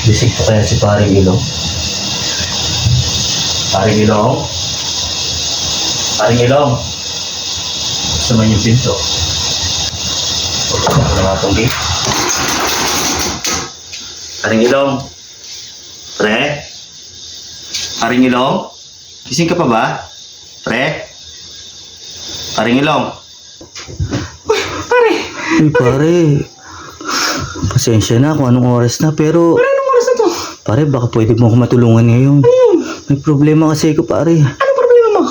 Bisig pa kaya si Paring Ilong? Paring Ilong? Paring Ilong? Gusto man yung pinto. Pagkakita ko na itong gate. Paring Ilong? Pre? Paring Ilong? Gising ka pa ba? Pre? Paring Ilong? Pare! Uy, pare. Pasensya na kung anong oras na, pero... Pare, anong oras na to? Pare, baka pwede mo ako matulungan ngayon. Ano yun? May problema kasi ako, pare. Anong problema mo?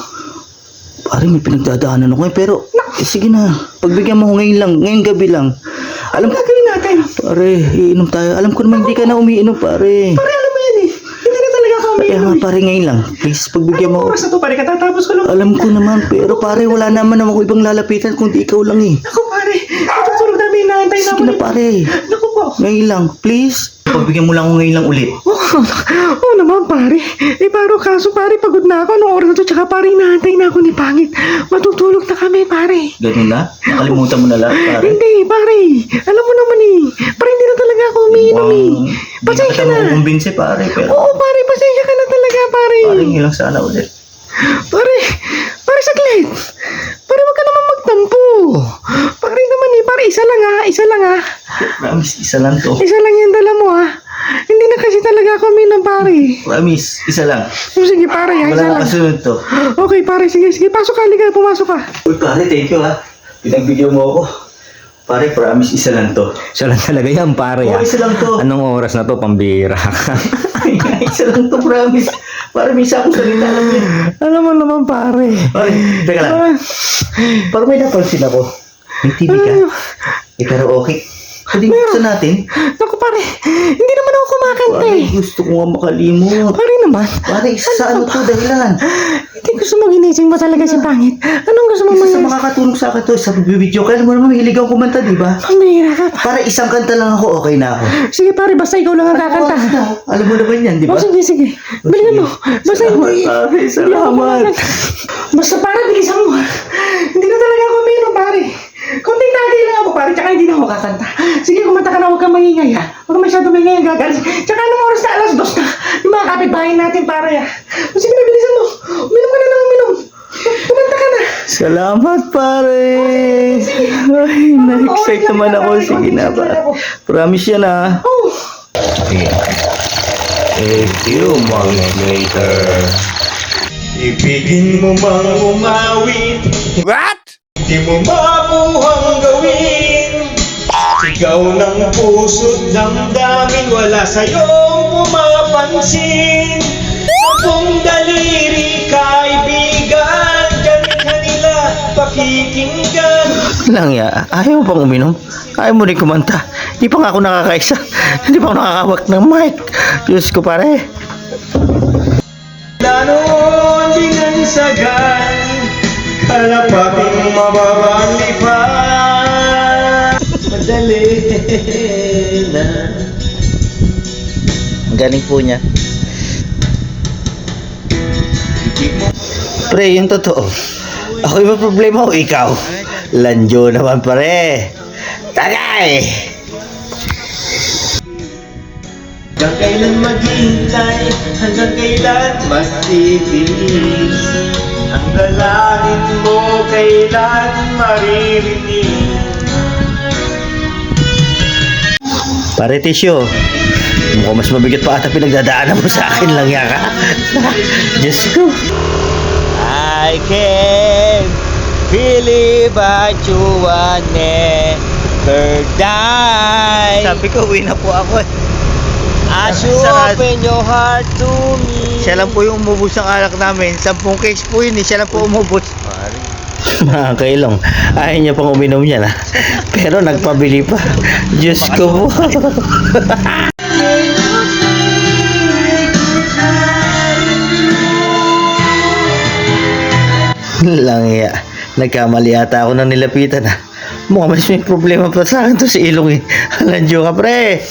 Pare, may pinagdadaanan ako pero... sige na, pagbigyan mo ko ngayon lang, ngayong gabi lang. Anong gagawin natin? Pare, iinom tayo. Alam ko naman hindi ka na umiinom, pare. Pare, alam mo yan eh. Hindi na talaga ako Kaya umiinom nga, eh. pare, ngayon lang. Please, pagbigyan mo Anong ako. oras na to, pare? Katatapos ko lang. Alam ko naman, pero pare, wala naman ako ibang lalapitan kundi ikaw lang eh. Ako, pare. Matutulog namin. Inaantay na Sige ako. na, pare. Naku po. Ngayon lang, please. Pagbigyan mo lang ako ngayon lang ulit. Oo naman, pare. Eh, paro, kaso, pare, pagod na ako. Anong oras na to? Tsaka, pare, inaantay na ako ni Pangit. Matutulog na kami, pare. Ganun na? Nakalimutan mo na lahat, pare. Hindi, pare. Alam mo naman eh. Pare, hindi na talaga ako umiinom eh. Hindi Pasensya na na. kita makukumbinsi, pare. Pero, Oo, pare, pasensya ka na talaga, pare. pare, ngayon lang sana ulit. Pare, saglit. Pare, wag ka naman magtampo. Pare naman eh, pare, isa lang ah. Promise, isa lang to. Isa lang yung dala mo ah. Hindi na kasi talaga ako uminom, pare. Promise, isa lang. Sige, pare, isa Wala na lang. kasunod to. Okay, pare, sige. Pasok ka, liga, pumasok ka. Uy, pare, thank you ha. Pinagbigyan mo ako. Pare, promise, isa lang to. Siya lang talaga yan, pare. Oo, isa lang to. Anong oras na to, pambira ka? Ay, isa lang to, promise. Pare, may isa akong salita lang yun. Alam mo naman, pare. Pare, teka lang. Parang may napansin ako. May TV ka? May karaoke. Pwede gusto natin? Naku, pare, hindi naman ako kumakanta Pare, eh. gusto ko nga makalimot. Pare naman. Pare, isa sa ano to, dahilan. Hindi gusto mo ginising mo talaga si Pangit. Anong gusto mo Isa sa mangyari? makakatulong sa akin to, sa video. Kaya mo naman, mahilig akong kumanta, di ba? Pambira ka pa. Para isang kanta lang ako, okay na ako. Sige, pare, basta ikaw lang ang kakanta. Alam mo naman yan, di ba? Oh, sige. Bilisan mo. Basta Salamat, hindi. pare. Hindi ako Salamat. kumakanta. Basta pare, bilisan mo. Hindi na talaga ako uminom, pare. Konting tagay lang ako, pare. Tsaka hindi na ako kakanta. Sige, kumanta ka na. Huwag kang maingay, ha. Huwag kang masyado maingay. Gagalis. Tsaka anong oras na? Alas 2 na. Yung mga kapitbahay natin, pare, ha. Sige na, bilisan mo. Uminom ka na ng uminom. Kumanta ka na. Salamat, pare. Ay, na-excite naman ako. Sige na ba? Promise yan, ha. Oh. A few months later. Ibigin mo mang umawit. What? Di mo mabuhang gawin. Sigaw ng puso't damdamin, wala sa'yong pumapansin. Kung daliri kaibigan, kanila pakikinggan. Lang ya, ayaw mo pang uminom? Ayaw mo rin kumanta? Di pa nga ako nakakaisa. Hindi pa ako nakakawak ng mic. Diyos ko, pare. Lanoon binansagan, kalapaping mababali pa. Madali na. Ang galing po niya. Pre, yung totoo. Ako yung may problema o ikaw? Lanjo naman, pare. Tagay! Hanggang kailan maghihintay, hanggang kailan magtitiis. Ang dalangin mo kailan maririnig. Pare, tisyo. Mukhang mas mabigat pa ata pinagdadaanan mo sa akin lang yan, ha? Diyos ko. I can believe that you will never die. Sabi ko, uwi na po ako eh. As you Sarad. open your heart to me. Siya lang po yung umubos ng alak namin. 10 case po yun eh. Siya lang po umubos. Mga kailong, ayaw niya pang uminom niya na. Pero nagpabili pa. Diyos ko po. Lang ya. Nagkamali ata ako ng nilapitan ha. Mukhang mas may problema pa sa akin to si Ilong eh. Alanjo ka, pre.